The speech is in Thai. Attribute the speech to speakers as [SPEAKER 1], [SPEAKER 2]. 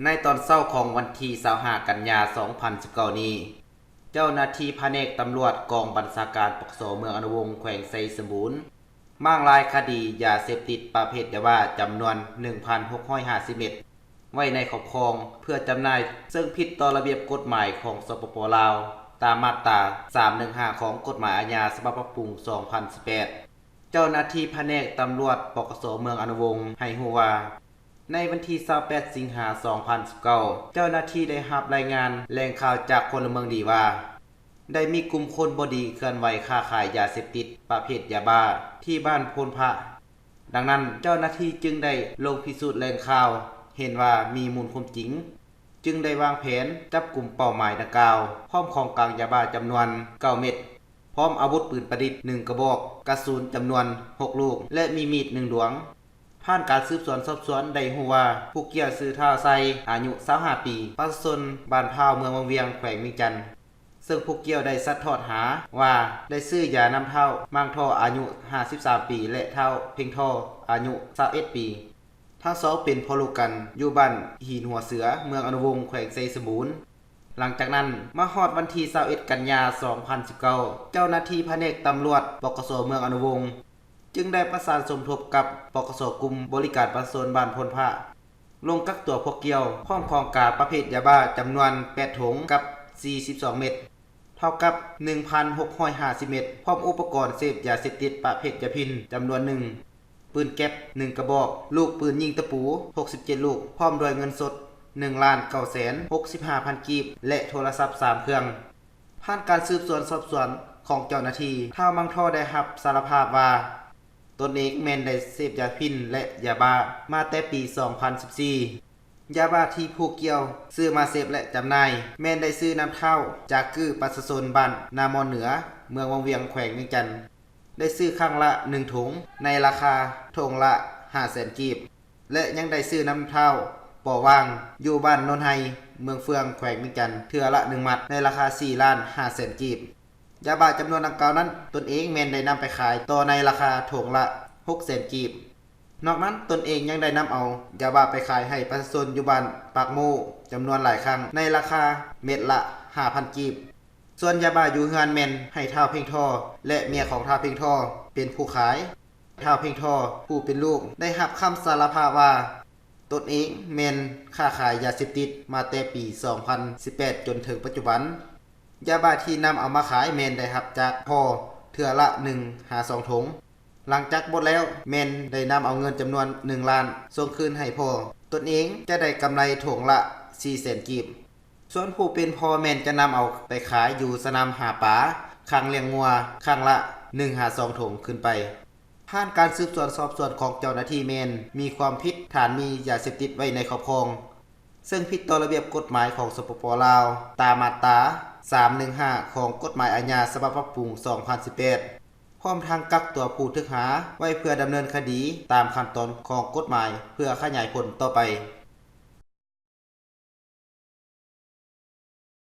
[SPEAKER 1] ในตอนเช้าของวันที่25กันยายน2019นี้เจ้าหน้าที่แผนกตำรวจกองบัญชาการปกสเมืองอนุวงศ์แขวงไซสมบูรณ์มางรายคดียาเสพติดประเภทยาบ้าจำนวน 1,650 เม็ดไว้ในครอบครองเพื่อจำหน่ายซึ่งผิดต่อระเบียบกฎหมายของสปป.ลาวตามมาตรา315ของกฎหมายอาญาฉบับปรับปรุง2018เจ้าหน้าที่แผนกตำรวจปกสเมืองอนุวงศ์ให้รู้ว่าในวันที่28สิงหาคม2019เจ้าหน้าที่ได้รับรายงานแหล่งข่าวจากพลเมืองดีว่าได้มีกลุ่มคนบ่ดีเคลื่อนไหวค้าขายยาเสพติดประเภทยาบ้าที่บ้านโพนพระดังนั้นเจ้าหน้าที่จึงได้ลงพิสูจน์แหล่งข่าวเห็นว่ามีมูลความจริงจึงได้วางแผนจับกลุ่มเป้าหมายดังกล่าวพร้อมของกลางยาบ้าจำนวน9เม็ดพร้อมอาวุธปืนประดิษฐ์1กระบอกกระสุนจำนวน6ลูกและมีมีด1ดวงผ่านการสืบสวนสอบสวนได้รู้ว่าผู้เกี่ยวซื้อเท้าไซอายุ25ปีประชาชนบ้านพร้าวเมืองวังเวียงแขวงเวียงจันทน์ซึ่งผู้เกี่ยวได้ซัดทอดหาว่าได้ซื้อยานำเท้ามั่งท่ออายุ53ปีและเท้าเพ่งท่ออายุ21ปีทั้งสองเป็นพ่อลูกกันอยู่บ้านหินหัวเสือเมืองอนุวงศ์แขวงไซสมบูรณ์หลังจากนั้นมาฮอดวันที่21กันยายน2019เจ้าหน้าที่แผนกตำรวจปกสเมืองอนุวงศ์จึงได้ประสานสมทบกับปกสกลุ่มบริการประชาชนบ้านพลพระลงกักตัวพวกเกี่ยวพร้อมของกลางประเภทยาบ้าจำนวน8ถุงกับ42เม็ดเท่ากับ 1,650 เม็ดพร้อมอุปกรณ์เสพยาเสพติดประเภทยาพินจำนวน1ปืนแก๊ป1กระบอกลูกปืนยิงตะปู67ลูกพร้อมด้วยเงินสด 1,965,000 กีบและโทรศัพท์3เครื่องผ่านการสืบสวนสอบสวนของเจ้าหน้าที่ท้าวมังท่อได้รับสารภาพว่าตนเองแม่นได้เสพยาพินและยาบ้ามาแต่ปี 2014 ยาบ้าที่ผู้เกี่ยวซื้อมาเสพและจำหน่ายแม่นได้ซื้อนำเข้าจากประชาชนบ้านนามอนเหนือเมืองวังเวียงแขวงเวียงจันทน์ได้ซื้อครั้งละ1ถุงในราคาถุงละ 500,000 กีบและยังได้ซื้อนำเข้าปอว่างอยู่บ้านโนนไฮเมืองเฟืองแขวงเวียงจันทน์เทื่อละ1มัดในราคา 4,500,000 กีบยาบ้าจำนวนดังกล่าวนั้นตนเองแม่นได้นำไปขายต่อในราคาถุงละ 600,000 กีบนอกนั้นตนเองยังได้นำเอายาบ้าไปขายให้ประชาชนอยู่บ้านปากโมจำนวนหลายครั้งในราคาเม็ดละ 5,000 กีบส่วนยาบ้าอยู่เฮือนแม่นให้ท้าวเพ่งท่อและเมียของท้าวเพ่งท่อเป็นผู้ขายท้าวเพ่งท่อผู้เป็นลูกได้รับคำสารภาพว่าตนเองแม่นค้าขายยาเสพติดมาแต่ปี 2018 จนถึงปัจจุบันยาบ้าที่นำเอามาขายแม่นได้รับจากพ่อเทื่อละ1-2ถุงหลังจากหมดแล้วแม่นได้นำเอาเงินจำนวน1ล้านส่งคืนให้พ่อตนเองจะได้กำไรถุงละ 400,000 กีบส่วนผู้เป็นพ่อแม่นจะนำเอาไปขายอยู่สนามหาปลาครั้งเลี้ยงงัวครั้งละ1-2ถุงขึ้นไปผ่านการสืบสวนสอบสวนของเจ้าหน้าที่แม่นมีความผิดฐานมียาเสพติดไว้ในครอบครองซึ่งผิดต่อระเบียบกฎหมายของสปป.ลาวตามมาตรา315ของกฎหมายอาญาฉบับปรับปรุง2018พร้อมทางกักตัวผู้ถูกหาไว้เพื่อดำเนินคดีตามขั้นตอนของกฎหมายเพื่อขยายผลต่อไป